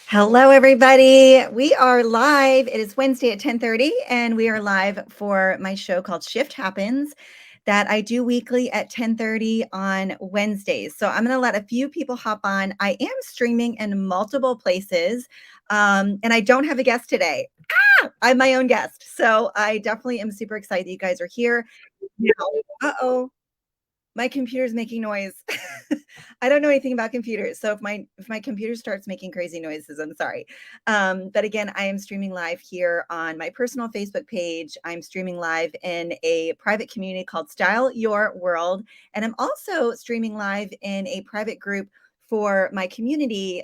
Hello, everybody. We are live. It is Wednesday at 10:30, and we are live for my show called Shift Happens that I do weekly at 10:30 on Wednesdays. So I'm going to let a few people hop on. I am streaming in multiple places, and I don't have a guest today. I'm my own guest. So I definitely am super excited that you guys are here. Now, uh-oh. My computer's making noise. I don't know anything about computers, so if my computer starts making crazy noises, I'm sorry. But again, I am streaming live here on my personal Facebook page. I'm streaming live in a private community called Style Your World, and I'm also streaming live in a private group for my community.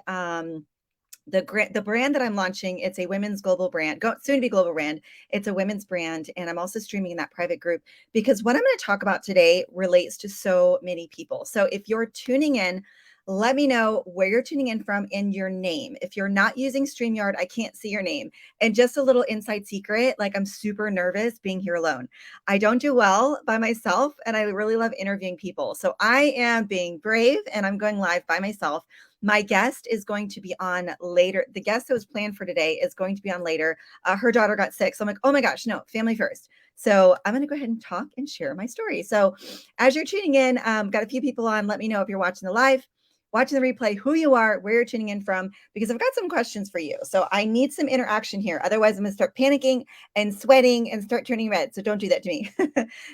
The brand that I'm launching, it's a women's global brand, soon to be global brand. It's a women's brand, and I'm also streaming in that private group because what I'm going to talk about today relates to so many people. So if you're tuning in, let me know where you're tuning in from and your name. If you're not using StreamYard, I can't see your name. And just a little inside secret, like I'm super nervous being here alone. I don't do well by myself, and I really love interviewing people. So I am being brave and I'm going live by myself. My guest is going to be on later. The guest that was planned for today is going to be on later. Her daughter got sick. So I'm like, oh my gosh, no, family first. So I'm going to go ahead and talk and share my story. So as you're tuning in, got a few people on. Let me know if you're watching the live, watching the replay, who you are, where you're tuning in from, because I've got some questions for you. So I need some interaction here. Otherwise, I'm going to start panicking and sweating and start turning red. So don't do that to me.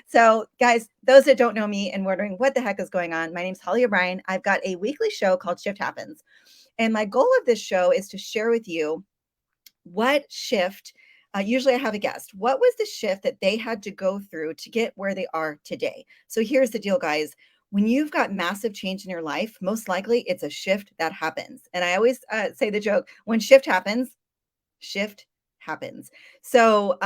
So guys, those that don't know me and wondering what the heck is going on, my name's Holly O'Brien. I've got a weekly show called Shift Happens. And my goal of this show is to share with you what shift, usually I have a guest, what was the shift that they had to go through to get where they are today? So here's the deal, guys. When you've got massive change in your life, most likely it's a shift that happens. And I always say the joke, when shift happens, shift happens. So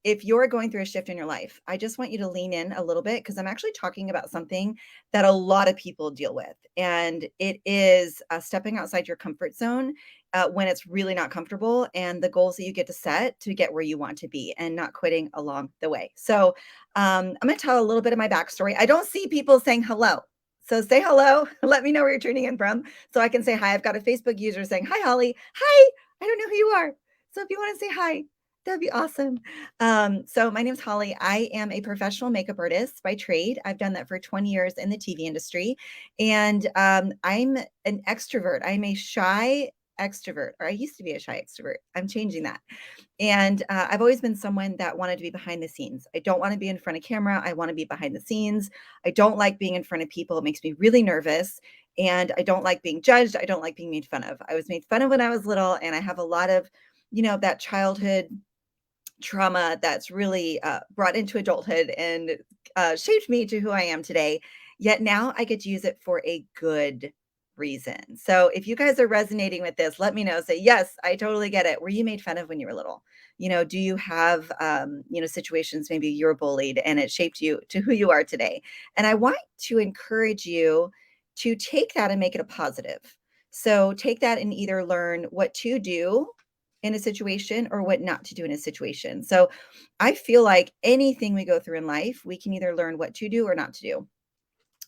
if you're going through a shift in your life, I just want you to lean in a little bit because I'm actually talking about something that a lot of people deal with. And it is stepping outside your comfort zone when it's really not comfortable, and the goals that you get to set to get where you want to be and not quitting along the way. So I'm going to tell a little bit of my backstory. I don't see people saying hello. So say hello. Let me know where you're tuning in from so I can say hi. I've got a Facebook user saying, hi, Holly. Hi. I don't know who you are. So if you want to say hi, that'd be awesome. So my name's Holly. I am a professional makeup artist by trade. I've done that for 20 years in the TV industry. And I'm an extrovert. I'm a shy extrovert, or I used to be a shy extrovert. I'm changing that. And I've always been someone that wanted to be behind the scenes. I don't want to be in front of camera. I want to be behind the scenes. I don't like being in front of people. It makes me really nervous. And I don't like being judged. I don't like being made fun of. I was made fun of when I was little, and I have a lot of that childhood trauma that's really brought into adulthood and shaped me to who I am today. Yet now I get to use it for a good reason. So if you guys are resonating with this, let me know. Say, yes, I totally get it. Were you made fun of when you were little? Do you have, situations, maybe you were bullied and it shaped you to who you are today? And I want to encourage you to take that and make it a positive. So take that and either learn what to do in a situation or what not to do in a situation. So I feel like anything we go through in life, we can either learn what to do or not to do.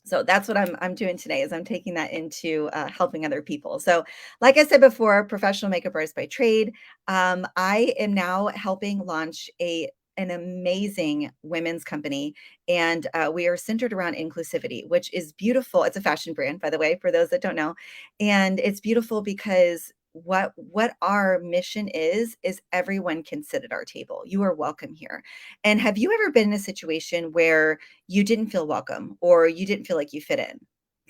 So that's what I'm doing today is I'm taking that into helping other people. So like I said before, professional makeup artist by trade, I am now helping launch an amazing women's company. And we are centered around inclusivity, which is beautiful. It's a fashion brand, by the way, for those that don't know. And it's beautiful because what our mission is everyone can sit at our table. You are welcome here. And have you ever been in a situation where you didn't feel welcome or you didn't feel like you fit in?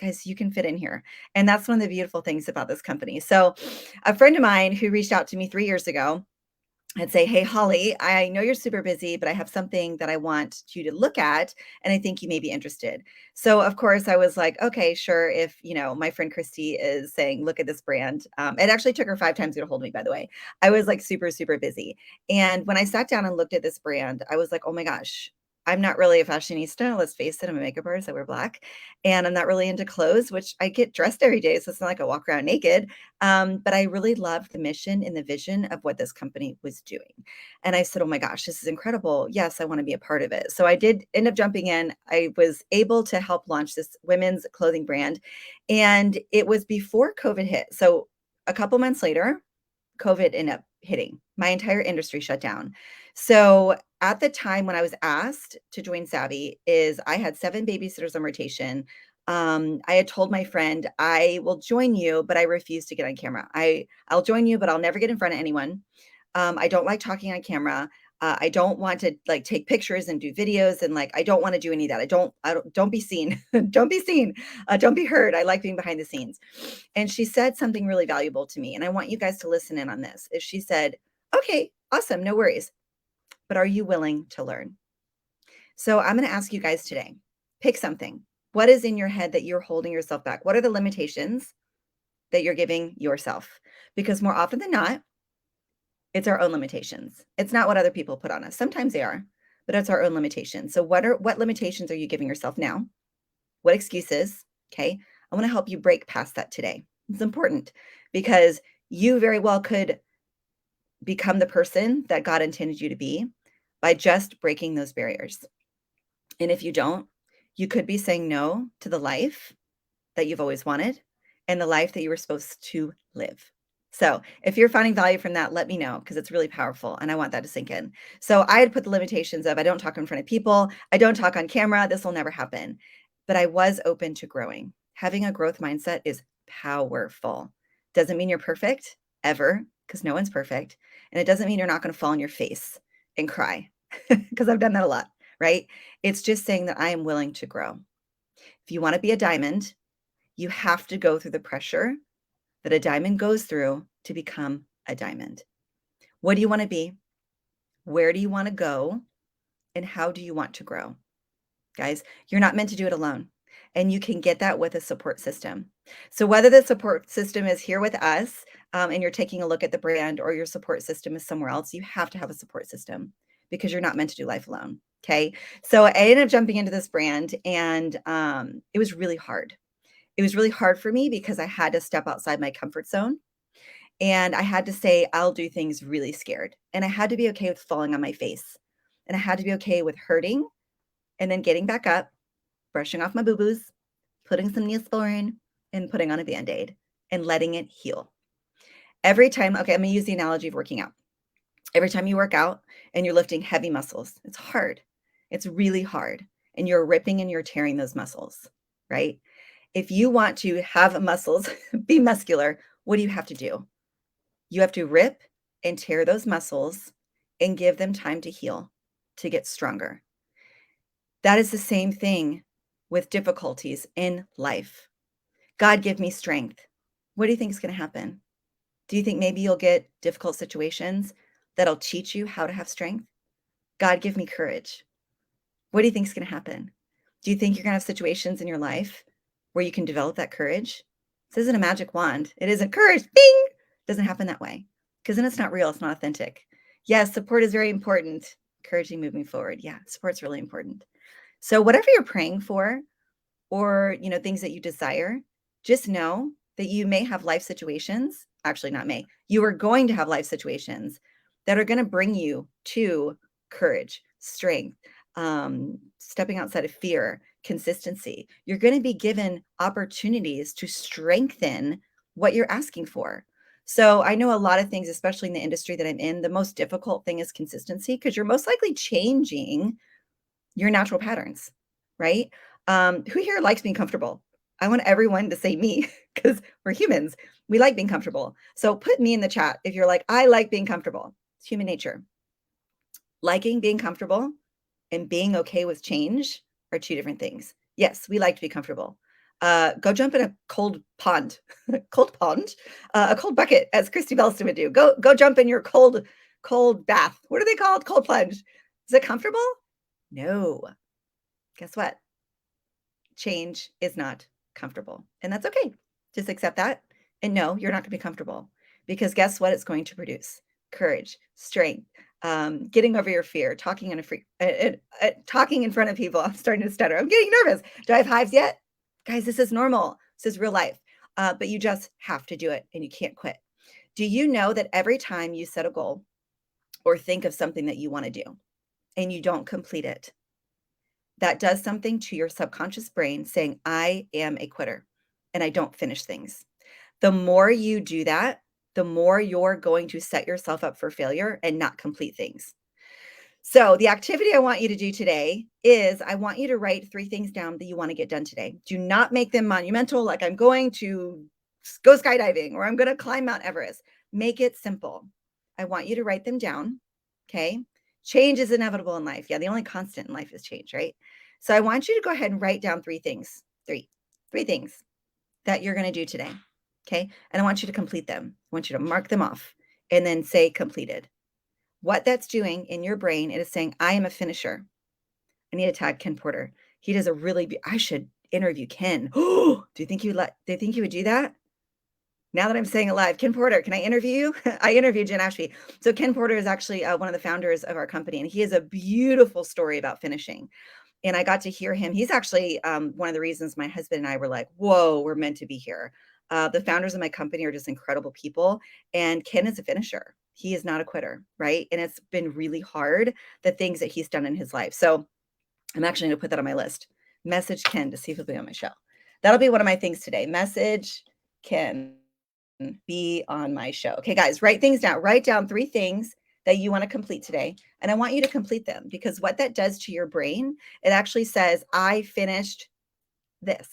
Guys, you can fit in here. And that's one of the beautiful things about this company. So a friend of mine who reached out to me 3 years ago, I'd say, hey, Holly, I know you're super busy, but I have something that I want you to look at, and I think you may be interested. So, of course, I was like, okay, sure. If, my friend Christy is saying, look at this brand. It actually took her 5 times to get a hold of me, by the way. I was like super, super busy. And when I sat down and looked at this brand, I was like, oh my gosh, I'm not really a fashionista, let's face it, I'm a makeup artist, I wear black, and I'm not really into clothes, which I get dressed every day, so it's not like I walk around naked, but I really loved the mission and the vision of what this company was doing, and I said, "Oh my gosh, this is incredible. Yes, I wanna be a part of it." So I did end up jumping in. I was able to help launch this women's clothing brand, and it was before COVID hit. So a couple months later, COVID ended up hitting. My entire industry shut down. So at the time when I was asked to join Savvy is I had 7 babysitters on rotation. I had told my friend, "I will join you, but I refuse to get on camera. I'll join you, but I'll never get in front of anyone. I don't like talking on camera. I don't want to like take pictures and do videos and like I don't want to do any of that. I don't be seen. Don't be seen. Don't be heard. I like being behind the scenes." And she said something really valuable to me, and I want you guys to listen in on this. Is she said, "Okay, awesome, no worries, but are you willing to learn?" So I'm going to ask you guys today, pick something. What is in your head that you're holding yourself back? What are the limitations that you're giving yourself? Because more often than not, it's our own limitations. It's not what other people put on us. Sometimes they are, but it's our own limitations. So what limitations are you giving yourself now? What excuses? Okay. I want to help you break past that today. It's important because you very well could become the person that God intended you to be by just breaking those barriers. And if you don't, you could be saying no to the life that you've always wanted and the life that you were supposed to live. So, if you're finding value from that, let me know because it's really powerful and I want that to sink in. So, I had put the limitations of I don't talk in front of people, I don't talk on camera, this will never happen. But I was open to growing. Having a growth mindset is powerful. Doesn't mean you're perfect ever because no one's perfect. And it doesn't mean you're not going to fall on your face and cry because I've done that a lot, right? It's just saying that I am willing to grow. If you want to be a diamond, you have to go through the pressure that a diamond goes through to become a diamond. What do you want to be? Where do you want to go? And how do you want to grow? Guys, you're not meant to do it alone. And you can get that with a support system. So, whether the support system is here with us and you're taking a look at the brand or your support system is somewhere else, you have to have a support system because you're not meant to do life alone. Okay. So, I ended up jumping into this brand and it was really hard. It was really hard for me because I had to step outside my comfort zone and I had to say, I'll do things really scared. And I had to be okay with falling on my face. And I had to be okay with hurting and then getting back up, brushing off my boo boos, putting some Neosporin, and putting on a band aid and letting it heal. Every time, okay, I'm gonna use the analogy of working out. Every time you work out and you're lifting heavy muscles, it's hard. It's really hard. And you're ripping and you're tearing those muscles, right? If you want to have muscles, be muscular, what do you have to do? You have to rip and tear those muscles and give them time to heal, to get stronger. That is the same thing with difficulties in life. God, give me strength. What do you think is going to happen? Do you think maybe you'll get difficult situations that'll teach you how to have strength? God, give me courage. What do you think is going to happen? Do you think you're going to have situations in your life where you can develop that courage? This isn't a magic wand. It isn't courage. Bing! It doesn't happen that way because then it's not real. It's not authentic. Yes, support is very important. Encouraging moving forward. Yeah, support's really important. So whatever you're praying for or, things that you desire, just know that you may have life situations, actually not may. You are going to have life situations that are going to bring you to courage, strength, stepping outside of fear, consistency. You're going to be given opportunities to strengthen what you're asking for. So I know a lot of things, especially in the industry that I'm in, the most difficult thing is consistency because you're most likely changing your natural patterns, right? Who here likes being comfortable? I want everyone to say me because we're humans. We like being comfortable. So put me in the chat if you're like, I like being comfortable. It's human nature. Liking being comfortable and being okay with change are two different things. Yes, we like to be comfortable. Go jump in a cold pond, a cold bucket, as Christy Belston would do. Go jump in your cold bath. What are they called? Cold plunge. Is it comfortable? No. Guess what? Change is not comfortable. And that's okay. Just accept that and no, you're not going to be comfortable because guess what it's going to produce? courage, strength, getting over your fear, talking in front of people. I'm starting to stutter. I'm getting nervous. Do I have hives yet? Guys, this is normal. This is real life. But you just have to do it and you can't quit. Do you know that every time you set a goal or think of something that you want to do and you don't complete it, that does something to your subconscious brain saying, I am a quitter and I don't finish things. The more you do that, the more you're going to set yourself up for failure and not complete things. So, the activity I want you to do today is I want you to write 3 things down that you want to get done today. Do not make them monumental, like I'm going to go skydiving or I'm going to climb Mount Everest. Make it simple. I want you to write them down. Okay. Change is inevitable in life. Yeah. The only constant in life is change, right? So, I want you to go ahead and write down 3 things, three things that you're going to do today. Okay. And I want you to complete them. I want you to mark them off and then say completed. What that's doing in your brain, it is saying, I am a finisher. I need to tag Ken Porter. He does a I should interview Ken. Oh, do you think he would do that? Now that I'm saying it live, Ken Porter, can I interview you? I interviewed Jen Ashby. So Ken Porter is actually one of the founders of our company, and he has a beautiful story about finishing. And I got to hear him. He's actually one of the reasons my husband and I were like, whoa, we're meant to be here. The founders of my company are just incredible people. And Ken is a finisher. He is not a quitter, right? And it's been really hard, the things that he's done in his life. So I'm actually going to put that on my list. Message Ken to see if he'll be on my show. That'll be one of my things today. Message Ken, be on my show. Okay, guys, write things down. Write down 3 things that you want to complete today. And I want you to complete them because what that does to your brain, it actually says, I finished this.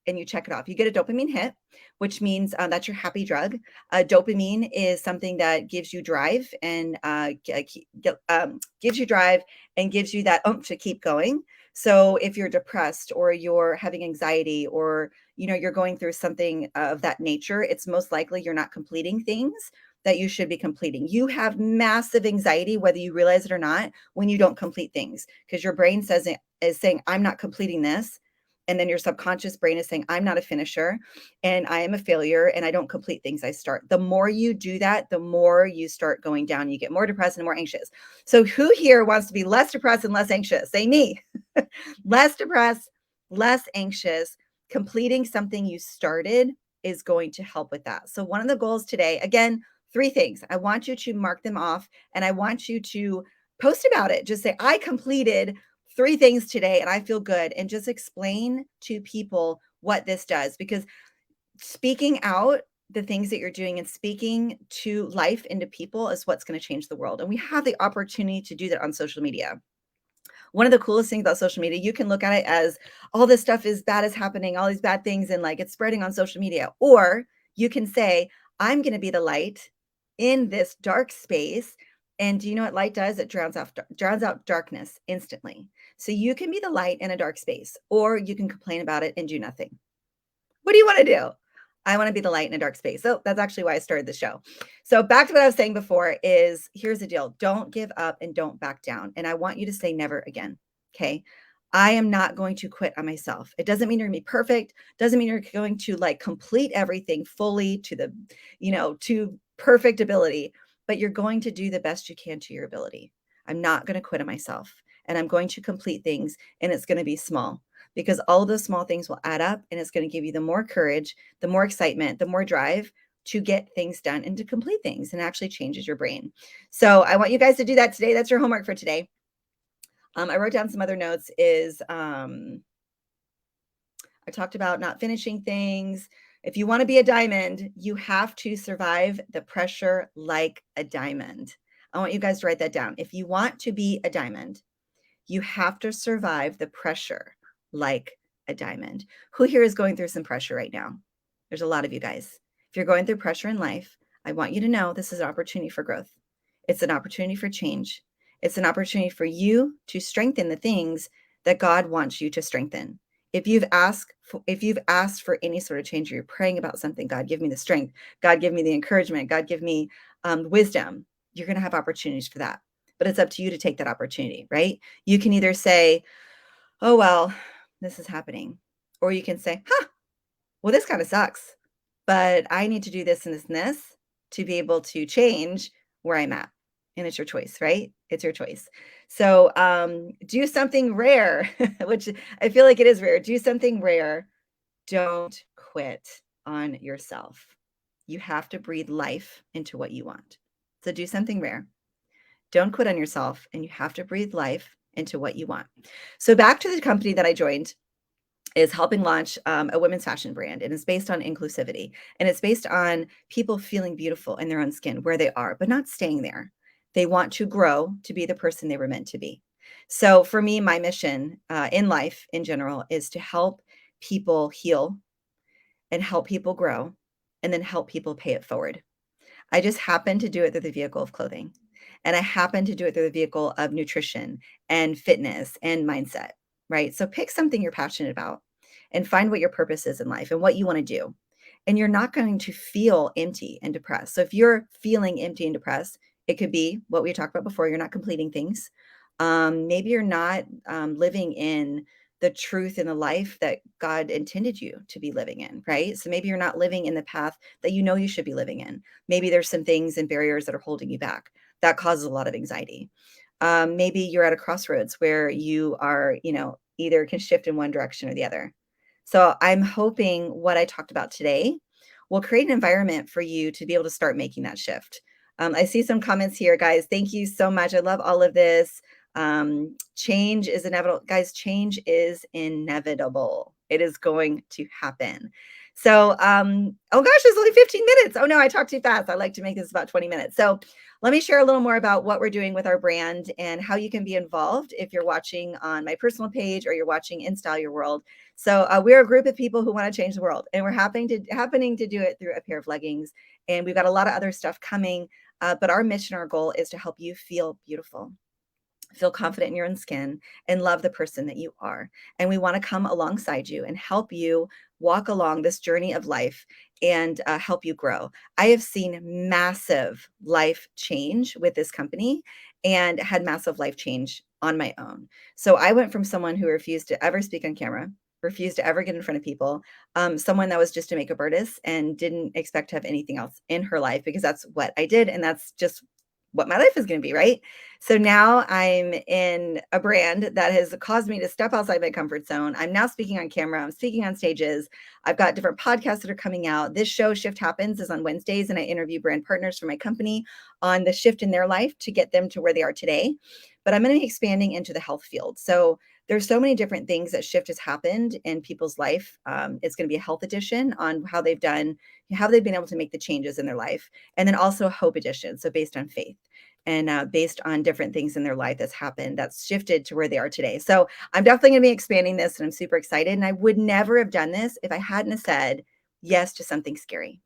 And you check it off. You get a dopamine hit, which means that's your happy drug. Dopamine is something that gives you drive and gives you drive and gives you that oomph to keep going. So if you're depressed or you're having anxiety or you're going through something of that nature, it's most likely you're not completing things that you should be completing. You have massive anxiety, whether you realize it or not, when you don't complete things because your brain is saying, I'm not completing this. And then your subconscious brain is saying, I'm not a finisher and I am a failure and I don't complete things I start. The more you do that, the more you start going down. You get more depressed and more anxious. So who here wants to be less depressed and less anxious? Say me. Less depressed, less anxious. Completing something you started is going to help with that. So one of the goals today, again, 3 things. I want you to mark them off and I want you to post about it. Just say, I completed 3 things today and I feel good, and just explain to people what this does, because speaking out the things that you're doing and speaking to life into people is what's going to change the world. And we have the opportunity to do that on social media. One of the coolest things about social media, you can look at it as all this stuff is bad is happening, all these bad things, and like it's spreading on social media. Or you can say, I'm going to be the light in this dark space. And do you know what light does? It drowns out darkness instantly. So you can be the light in a dark space, or you can complain about it and do nothing. What do you want to do? I want to be the light in a dark space. So that's actually why I started the show. So back to what I was saying before is, here's the deal. Don't give up and don't back down. And I want you to say never again. Okay. I am not going to quit on myself. It doesn't mean you're going to be perfect. Doesn't mean you're going to like complete everything fully to the, to perfect ability, but you're going to do the best you can to your ability. I'm not going to quit on myself, and I'm going to complete things, and it's going to be small, because all of those small things will add up, and it's going to give you the more courage, the more excitement, the more drive to get things done and to complete things, and actually changes your brain. So I want you guys to do that today. That's your homework for today. I wrote down some other notes I talked about not finishing things. If you want to be a diamond, you have to survive the pressure like a diamond. I want you guys to write that down. If you want to be a diamond, you have to survive the pressure like a diamond. Who here is going through some pressure right now? There's a lot of you guys. If you're going through pressure in life, I want you to know this is an opportunity for growth. It's an opportunity for change. It's an opportunity for you to strengthen the things that God wants you to strengthen. If you've asked for any sort of change, or you're praying about something, God, give me the strength. God, give me the encouragement. God, give me wisdom. You're going to have opportunities for that. But it's up to you to take that opportunity, right? You can either say, oh, well, this is happening. Or you can say, well, this kind of sucks, but I need to do this and this and this to be able to change where I'm at. And it's your choice, right? It's your choice. So do something rare, which I feel like it is rare. Do something rare. Don't quit on yourself. You have to breathe life into what you want. So do something rare. Don't quit on yourself, and you have to breathe life into what you want. So back to the company that I joined is helping launch a women's fashion brand, and it's based on inclusivity, and it's based on people feeling beautiful in their own skin where they are, but not staying there. They want to grow to be the person they were meant to be. So for me, my mission in life in general is to help people heal and help people grow and then help people pay it forward. I just happen to do it through the vehicle of clothing. And I happen to do it through the vehicle of nutrition and fitness and mindset, right? So pick something you're passionate about and find what your purpose is in life and what you want to do. And you're not going to feel empty and depressed. So if you're feeling empty and depressed, it could be what we talked about before. You're not completing things. Maybe you're not living in the truth in the life that God intended you to be living in, right? So maybe you're not living in the path that you know you should be living in. Maybe there's some things and barriers that are holding you back. That causes a lot of anxiety. Maybe you're at a crossroads where you are, either can shift in one direction or the other. So I'm hoping what I talked about today will create an environment for you to be able to start making that shift. I see some comments here, guys. Thank you so much. I love all of this. Change is inevitable. Guys, change is inevitable. It is going to happen. So, oh gosh, it's only 15 minutes. Oh no, I talked too fast. I like to make this about 20 minutes. So let me share a little more about what we're doing with our brand and how you can be involved if you're watching on my personal page or you're watching in Style Your World. So we're a group of people who want to change the world, and we're happening to do it through a pair of leggings. And we've got a lot of other stuff coming, but our mission, our goal is to help you feel beautiful, feel confident in your own skin, and love the person that you are. And we want to come alongside you and help you walk along this journey of life and help you grow. I have seen massive life change with this company and had massive life change on my own. So I went from someone who refused to ever speak on camera, refused to ever get in front of people, someone that was just a makeup artist and didn't expect to have anything else in her life because that's what I did. And that's just what my life is going to be, right? So now I'm in a brand that has caused me to step outside my comfort zone. I'm now speaking on camera. I'm speaking on stages. I've got different podcasts that are coming out. This show, Shift Happens, is on Wednesdays, and I interview brand partners for my company on the shift in their life to get them to where they are today. But I'm going to be expanding into the health field. So there's so many different things that shift has happened in people's life. It's going to be a health edition on how they've been able to make the changes in their life. And then also a hope edition. So based on faith and based on different things in their life that's happened, that's shifted to where they are today. So I'm definitely going to be expanding this, and I'm super excited. And I would never have done this if I hadn't have said yes to something scary.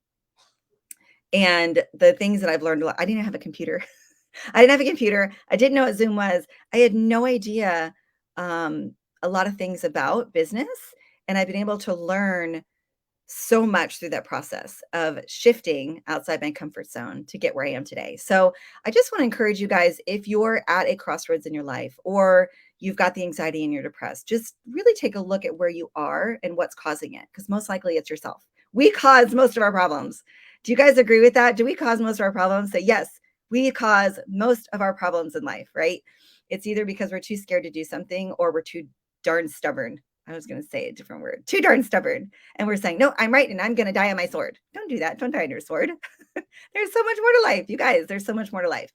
And the things that I've learned, I didn't have a computer. I didn't have a computer. I didn't know what Zoom was. I had no idea a lot of things about business. And I've been able to learn so much through that process of shifting outside my comfort zone to get where I am today. So I just want to encourage you guys, if you're at a crossroads in your life or you've got the anxiety and you're depressed, just really take a look at where you are and what's causing it, because most likely it's yourself. We cause most of our problems. Do you guys agree with that? Do we cause most of our problems? Say yes, we cause most of our problems in life, right? It's either because we're too scared to do something or we're too darn stubborn. I was going to say a different word, too darn stubborn. And we're saying, no, I'm right. And I'm going to die on my sword. Don't do that. Don't die on your sword. There's so much more to life. You guys, there's so much more to life.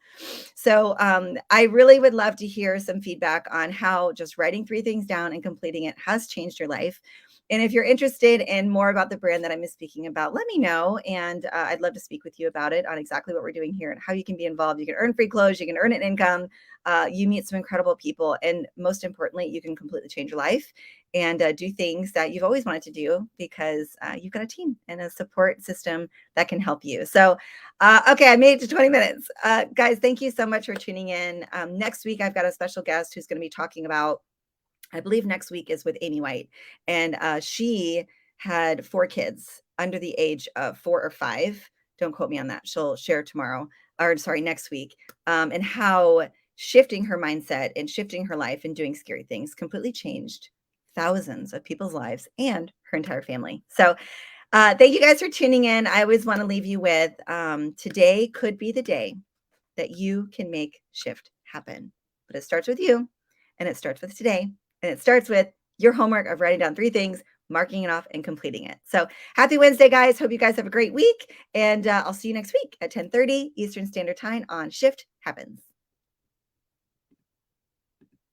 So I really would love to hear some feedback on how just writing 3 things down and completing it has changed your life. And if you're interested in more about the brand that I'm speaking about, let me know. And I'd love to speak with you about it, on exactly what we're doing here and how you can be involved. You can earn free clothes. You can earn an income. You meet some incredible people. And most importantly, you can completely change your life and do things that you've always wanted to do because you've got a team and a support system that can help you. So, okay, I made it to 20 minutes. Guys, thank you so much for tuning in. Next week, I've got a special guest who's going to be talking about, I believe next week is with Amy White. And she had 4 kids under the age of 4 or 5. Don't quote me on that. She'll share tomorrow, or sorry, next week, and how shifting her mindset and shifting her life and doing scary things completely changed thousands of people's lives and her entire family. So thank you guys for tuning in. I always want to leave you with today could be the day that you can make shift happen. But it starts with you, and it starts with today, and it starts with your homework of writing down 3 things, marking it off, and completing it. So happy Wednesday, guys. Hope you guys have a great week, and I'll see you next week at 10:30 Eastern Standard Time on Shift Happens.